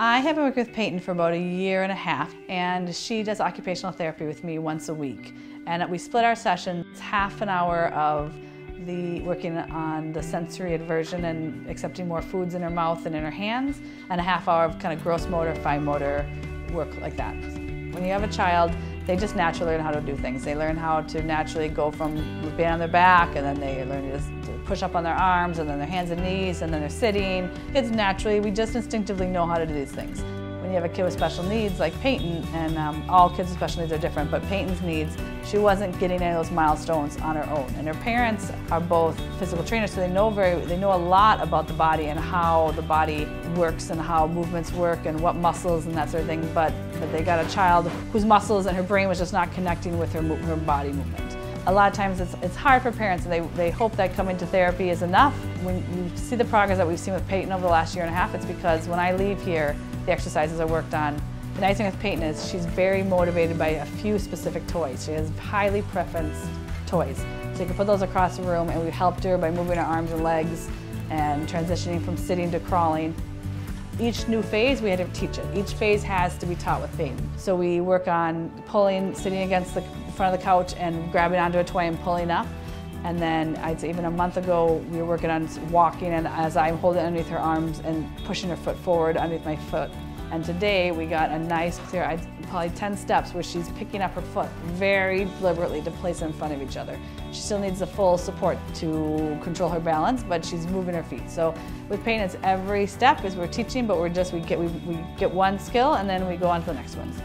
I have been working with Peyton for about 1.5 years, and she does occupational therapy with me once a week. And we split our sessions, half an hour of working on the sensory aversion and accepting more foods in her mouth and in her hands, and a half hour of kind of gross motor, fine motor work like that. When you have a child, they just naturally learn how to do things. They learn how to naturally go from being on their back, and then they learn to push up on their arms, and then their hands and knees, and then they're sitting. Kids naturally, we just instinctively know how to do these things. When you have a kid with special needs like Peyton, and all kids with special needs are different, but Peyton's needs, she wasn't getting any of those milestones on her own. And her parents are both physical trainers, so they know a lot about the body and how the body works and how movements work and what muscles and that sort of thing. But they got a child whose muscles and her brain was just not connecting with her body movement. A lot of times it's hard for parents, and they hope that coming to therapy is enough. When you see the progress that we've seen with Peyton over the last 1.5 years, it's because when I leave here, the exercises are worked on. The nice thing with Peyton is she's very motivated by a few specific toys. She has highly preferenced toys. So you can put those across the room, and we helped her by moving her arms and legs and transitioning from sitting to crawling. Each new phase, we had to teach it. Each phase has to be taught with Peyton. So we work on pulling, sitting against the front of the couch and grabbing onto a toy and pulling up. And then I'd say even a month ago, we were working on walking, and as I'm holding underneath her arms and pushing her foot forward underneath my foot. And today we got a nice, probably 10 steps where she's picking up her foot very deliberately to place them in front of each other. She still needs the full support to control her balance, but she's moving her feet. So with Peyton, it's every step is we're teaching, but we get one skill and then we go on to the next ones.